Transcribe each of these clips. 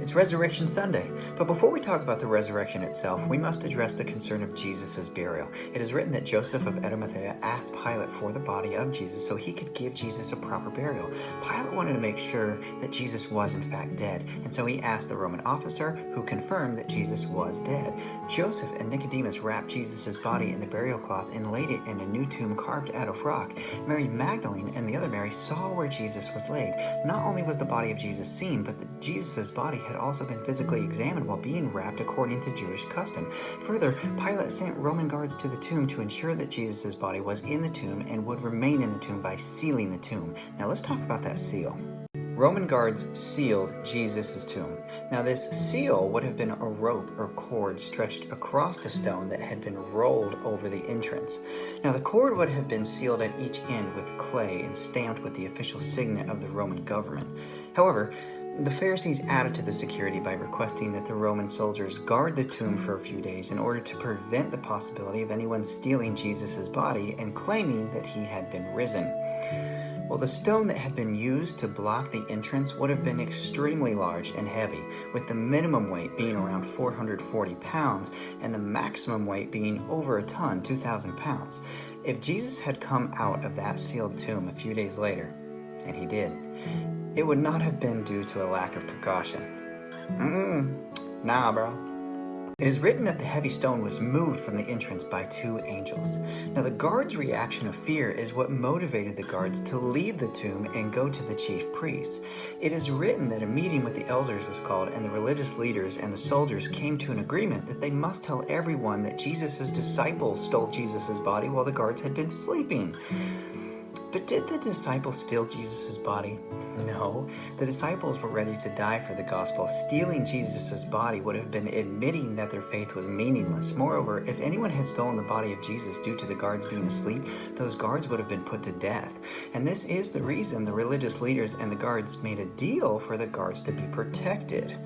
It's Resurrection Sunday, but before we talk about the resurrection itself, we must address the concern of Jesus' burial. It is written that Joseph of Arimathea asked Pilate for the body of Jesus so he could give Jesus a proper burial. Pilate wanted to make sure that Jesus was in fact dead, and so he asked the Roman officer, who confirmed that Jesus was dead. Joseph and Nicodemus wrapped Jesus' body in the burial cloth and laid it in a new tomb carved out of rock. Mary Magdalene and the other Mary saw where Jesus was laid. Not only was the body of Jesus seen, but Jesus' body had also been physically examined while being wrapped according to Jewish custom. Further, Pilate sent Roman guards to the tomb to ensure that Jesus' body was in the tomb and would remain in the tomb by sealing the tomb. Now let's talk about that seal. Roman guards sealed Jesus' tomb. Now this seal would have been a rope or cord stretched across the stone that had been rolled over the entrance. Now the cord would have been sealed at each end with clay and stamped with the official signet of the Roman government. However, the Pharisees added to the security by requesting that the Roman soldiers guard the tomb for a few days in order to prevent the possibility of anyone stealing Jesus' body and claiming that he had been risen. Well, the stone that had been used to block the entrance would have been extremely large and heavy, with the minimum weight being around 440 pounds and the maximum weight being over a ton, 2,000 pounds. If Jesus had come out of that sealed tomb a few days later, and he did, it would not have been due to a lack of precaution. Nah, bro. It is written that the heavy stone was moved from the entrance by two angels. Now the guards' reaction of fear is what motivated the guards to leave the tomb and go to the chief priests. It is written that a meeting with the elders was called, and the religious leaders and the soldiers came to an agreement that they must tell everyone that Jesus' disciples stole Jesus' body while the guards had been sleeping. But did the disciples steal Jesus' body? No. The disciples were ready to die for the gospel. Stealing Jesus' body would have been admitting that their faith was meaningless. Moreover, if anyone had stolen the body of Jesus due to the guards being asleep, those guards would have been put to death. And this is the reason the religious leaders and the guards made a deal for the guards to be protected.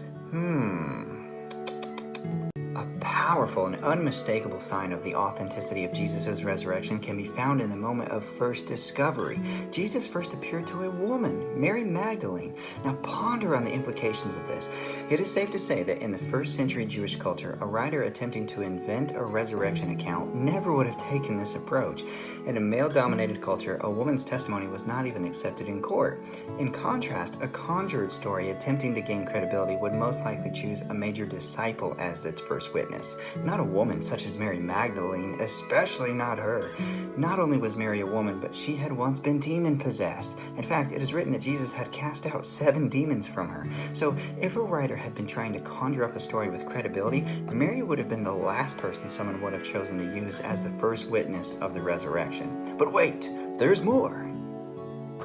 A powerful and unmistakable sign of the authenticity of Jesus' resurrection can be found in the moment of first discovery. Jesus first appeared to a woman, Mary Magdalene. Now ponder on the implications of this. It is safe to say that in the first century Jewish culture, a writer attempting to invent a resurrection account never would have taken this approach. In a male-dominated culture, a woman's testimony was not even accepted in court. In contrast, a conjured story attempting to gain credibility would most likely choose a major disciple as its first witness, not a woman such as Mary Magdalene, especially not her. Not only was Mary a woman, but she had once been demon-possessed. In fact, it is written that Jesus had cast out 7 demons from her. So if a writer had been trying to conjure up a story with credibility, Mary would have been the last person someone would have chosen to use as the first witness of the resurrection. But wait, there's more.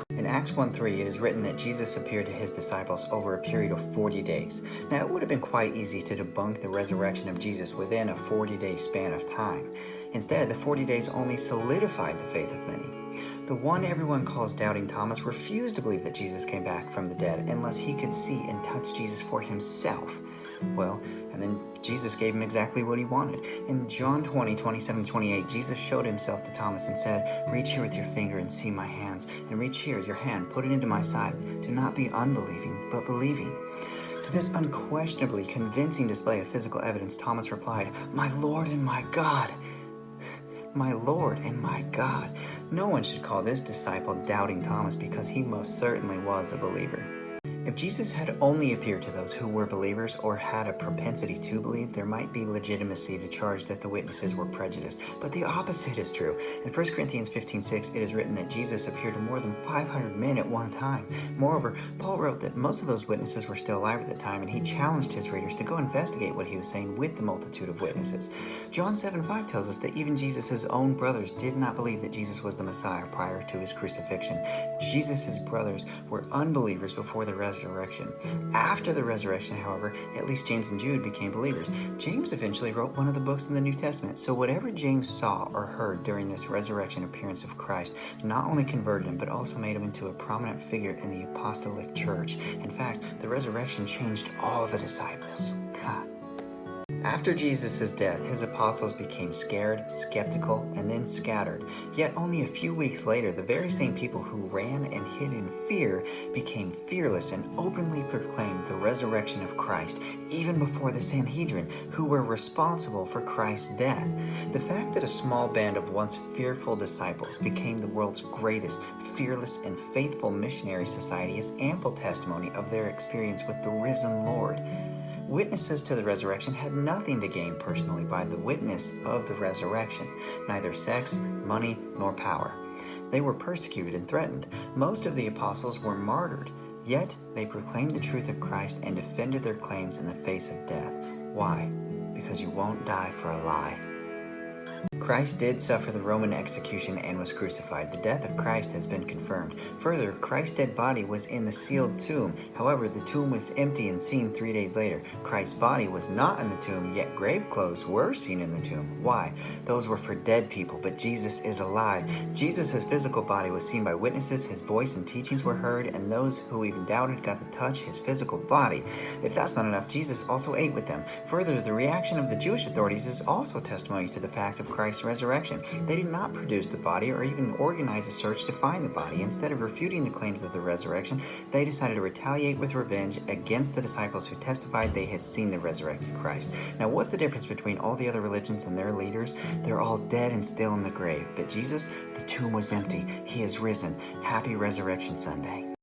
In Acts 1:3, it is written that Jesus appeared to his disciples over a period of 40 days. Now, it would have been quite easy to debunk the resurrection of Jesus within a 40-day span of time. Instead, the 40 days only solidified the faith of many. The one everyone calls Doubting Thomas refused to believe that Jesus came back from the dead unless he could see and touch Jesus for himself. Well, and then Jesus gave him exactly what he wanted. In John 20:27-28, Jesus showed himself to Thomas and said, "Reach here with your finger and see my hands, and reach here your hand, put it into my side. Do not be unbelieving, but believing." To this unquestionably convincing display of physical evidence, Thomas replied, "My Lord and my God." My Lord and my God. No one should call this disciple Doubting Thomas because he most certainly was a believer. If Jesus had only appeared to those who were believers or had a propensity to believe, there might be legitimacy to charge that the witnesses were prejudiced. But the opposite is true. In 1 Corinthians 15:6, it is written that Jesus appeared to more than 500 men at one time. Moreover, Paul wrote that most of those witnesses were still alive at the time, and he challenged his readers to go investigate what he was saying with the multitude of witnesses. John 7:5 tells us that even Jesus' own brothers did not believe that Jesus was the Messiah prior to his crucifixion. Jesus' brothers were unbelievers before the resurrection. After the resurrection, however, at least James and Jude became believers. James eventually wrote one of the books in the New Testament. So whatever James saw or heard during this resurrection appearance of Christ not only converted him, but also made him into a prominent figure in the apostolic church. In fact, the resurrection changed all the disciples. After Jesus' death, his apostles became scared, skeptical, and then scattered. Yet only a few weeks later, the very same people who ran and hid in fear became fearless and openly proclaimed the resurrection of Christ, even before the Sanhedrin, who were responsible for Christ's death. The fact that a small band of once fearful disciples became the world's greatest, fearless, and faithful missionary society is ample testimony of their experience with the risen Lord. Witnesses to the resurrection had nothing to gain personally by the witness of the resurrection, neither sex, money, nor power. They were persecuted and threatened. Most of the apostles were martyred, yet they proclaimed the truth of Christ and defended their claims in the face of death. Why? Because you won't die for a lie. Christ did suffer the Roman execution and was crucified. The death of Christ has been confirmed. Further, Christ's dead body was in the sealed tomb. However, the tomb was empty and seen 3 days later. Christ's body was not in the tomb, yet grave clothes were seen in the tomb. Why? Those were for dead people, but Jesus is alive. Jesus' physical body was seen by witnesses, his voice and teachings were heard, and those who even doubted got to touch his physical body. If that's not enough, Jesus also ate with them. Further, the reaction of the Jewish authorities is also testimony to the fact of Christ's resurrection. They did not produce the body or even organize a search to find the body. Instead of refuting the claims of the resurrection, they decided to retaliate with revenge against the disciples who testified they had seen the resurrected Christ. Now, what's the difference between all the other religions and their leaders? They're all dead and still in the grave. But Jesus, the tomb was empty. He is risen. Happy Resurrection Sunday.